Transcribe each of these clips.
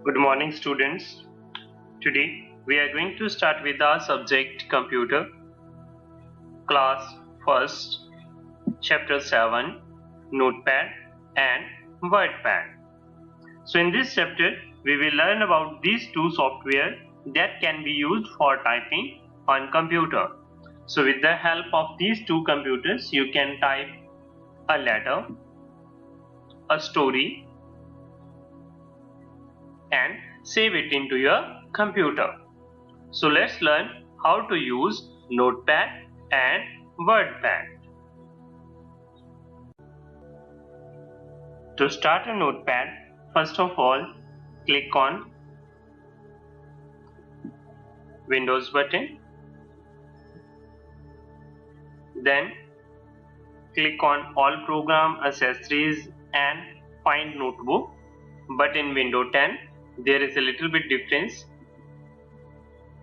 Good morning, students. Today we are going to start with our subject computer, class first, chapter 7, Notepad and WordPad. So in this chapter we will learn about these two software that can be used for typing on computer. So with the help of these two computers you can type a letter, a story and save it into your computer. So let's learn how to use Notepad and WordPad. To start a Notepad, first of all, click on Windows button. Then click on All Program Accessories and find Notebook. But in Windows 10, there is a little bit difference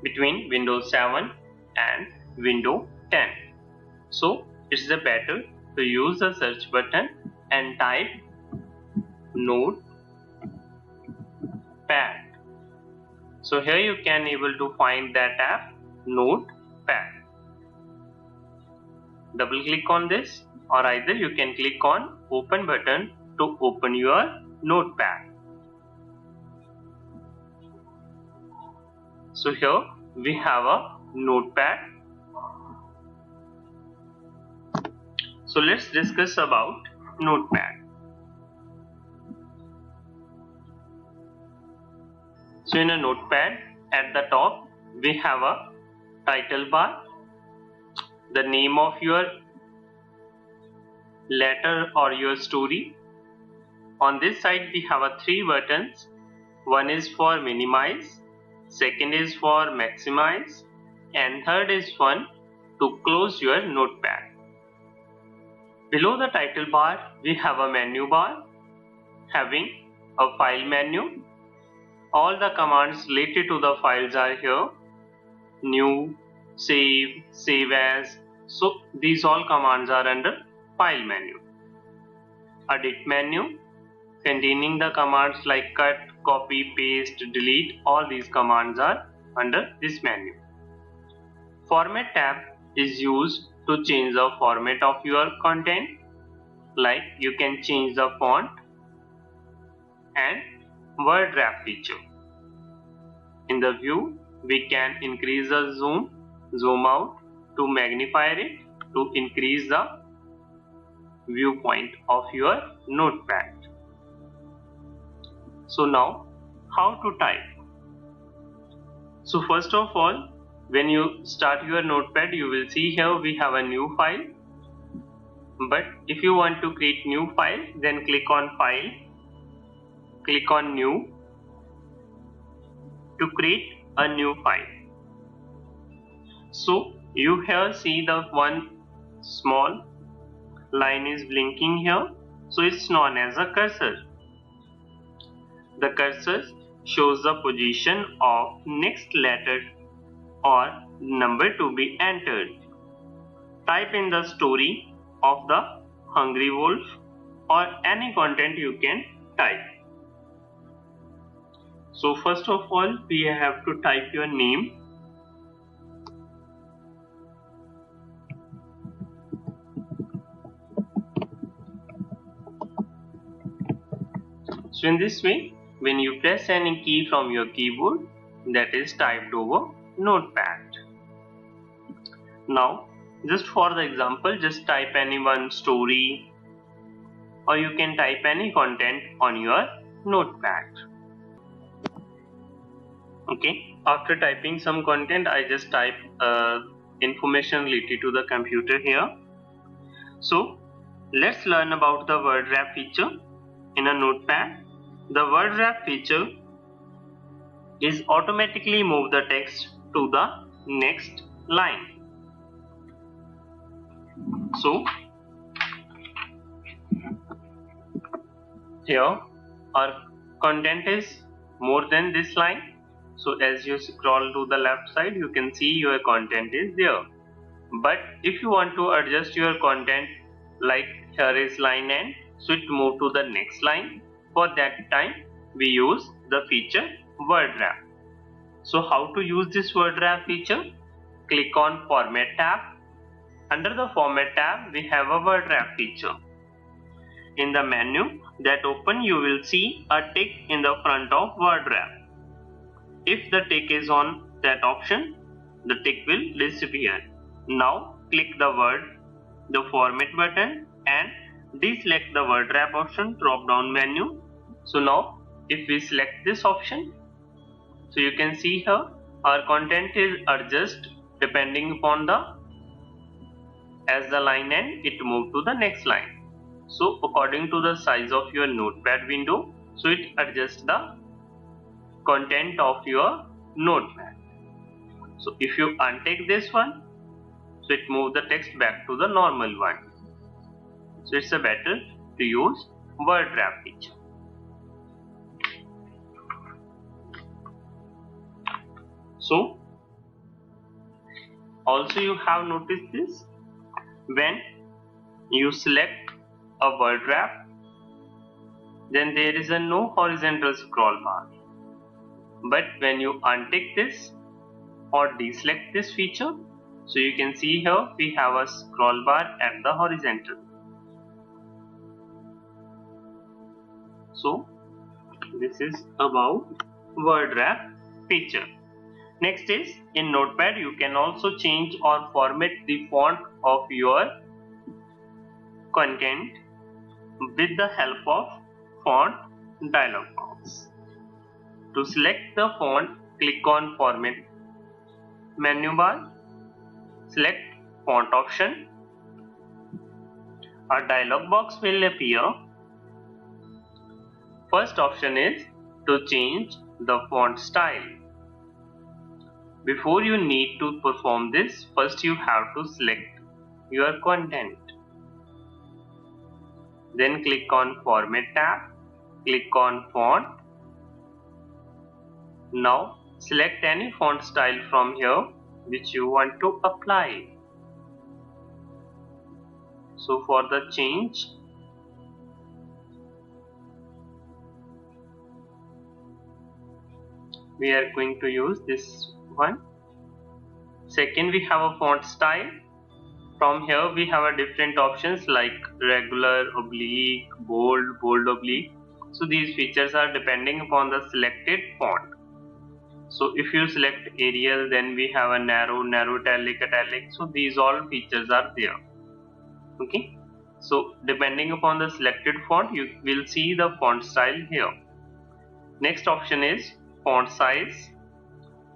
between Windows 7 and Windows 10. So it's better to use the search button and type Notepad. So here you can able to find that app Notepad. Double click on this, or either you can click on open button to open your Notepad. So here we have a Notepad. So let's discuss about Notepad. So in a Notepad, at the top we have a title bar, the name of your letter or your story. On this side we have a three buttons. One is for minimize, second is for maximize, and third is one to close your Notepad. Below the title bar we have a menu bar having a file menu. All the commands related to the files are here. New, save, save as. So these all commands are under file menu. Edit menu containing the commands like cut, copy, paste, delete. All these commands are under this menu. Format tab is used to change the format of your content, like you can change the font, and word wrap feature. In the view we can increase the zoom out to magnify it to increase the viewpoint of your Notepad. So now how to type? So first of all, when you start your Notepad, you will see here we have a new file. But if you want to create new file, then click on File, click on New to create a new file. So you here see the one small line is blinking here, so it's known as a cursor. The cursor shows the position of next letter or number to be entered. Type in the story of the Hungry Wolf or any content you can type. So first of all we have to type your name. So in this way, when you press any key from your keyboard, that is typed over Notepad. Now just for the example, just type any one story, or you can type any content on your Notepad. Okay, after typing some content, I just type information related to the computer here. So let's learn about the word wrap feature in a Notepad. The word wrap feature is automatically move the text to the next line. So here our content is more than this line. So as you scroll to the left side, you can see your content is there. But if you want to adjust your content, like here is line end, so it move to the next line. For that time we use the feature word wrap. So how to use this word wrap feature? Click on Format tab. Under the Format tab, we have a word wrap feature. In the menu that open, you will see a tick in the front of word wrap. If the tick is on that option, the tick will disappear. Now click the format button and deselect the word wrap option drop down menu. So now if we select this option, so you can see here our content is adjusted depending upon as the line end it move to the next line. So according to the size of your notepad window, so it adjusts the content of your notepad. So if you untick this one, so it moves the text back to the normal one. So it's better to use word wrap feature. So also you have noticed this, when you select a word wrap, then there is no horizontal scroll bar. But when you untick this or deselect this feature, so you can see here we have a scroll bar at the horizontal. So this is about word wrap feature. Next is, in Notepad you can also change or format the font of your content with the help of font dialog box. To select the font, click on Format menu bar, select font option. A dialog box will appear. First option is to change the font style. Before you need to perform this, first you have to select your content. Then click on Format tab, click on Font. Now select any font style from here which you want to apply. So for the change, we are going to use this one. Second, we have a font style. From here we have a different options like regular, oblique, bold, bold oblique. So these features are depending upon the selected font. So if you select Arial, then we have a narrow, narrow, italic. So these all features are there. Okay. So depending upon the selected font, you will see the font style here. Next option is font size.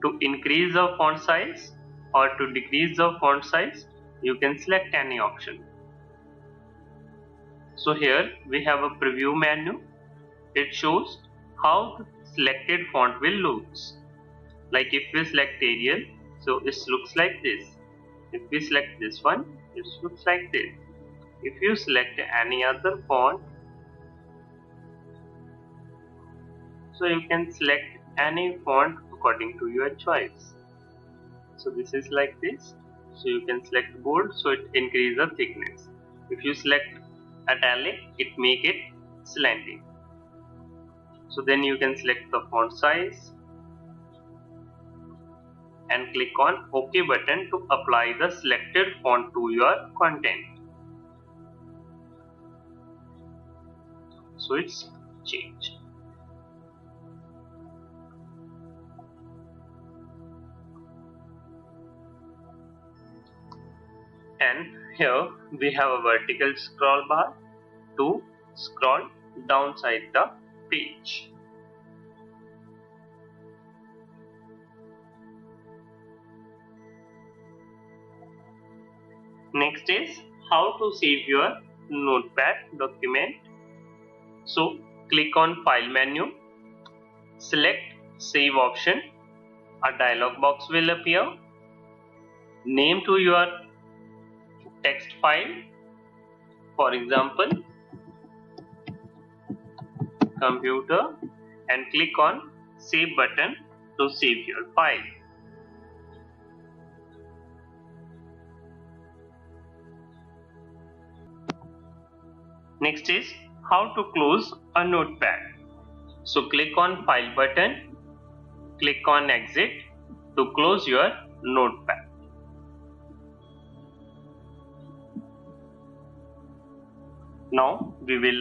To increase the font size or to decrease the font size, you can select any option. So here we have a preview menu. It shows how the selected font will look. Like if we select Arial, so it looks like this. If we select this one, it looks like this. If you select any other font, so you can select any font according to your choice. So this is like this. So you can select bold, so it increases the thickness. If you select italic, it make it slanting. So then you can select the font size and click on OK button to apply the selected font to your content. So it's changed. And here we have a vertical scroll bar to scroll downside the page. Next is how to save your Notepad document. So click on File menu, select Save option. A dialog box will appear. Name to your text file, for example computer, and click on Save button to save your file. Next is how to close a notepad. So click on File button, click on Exit to close your notepad. Now we will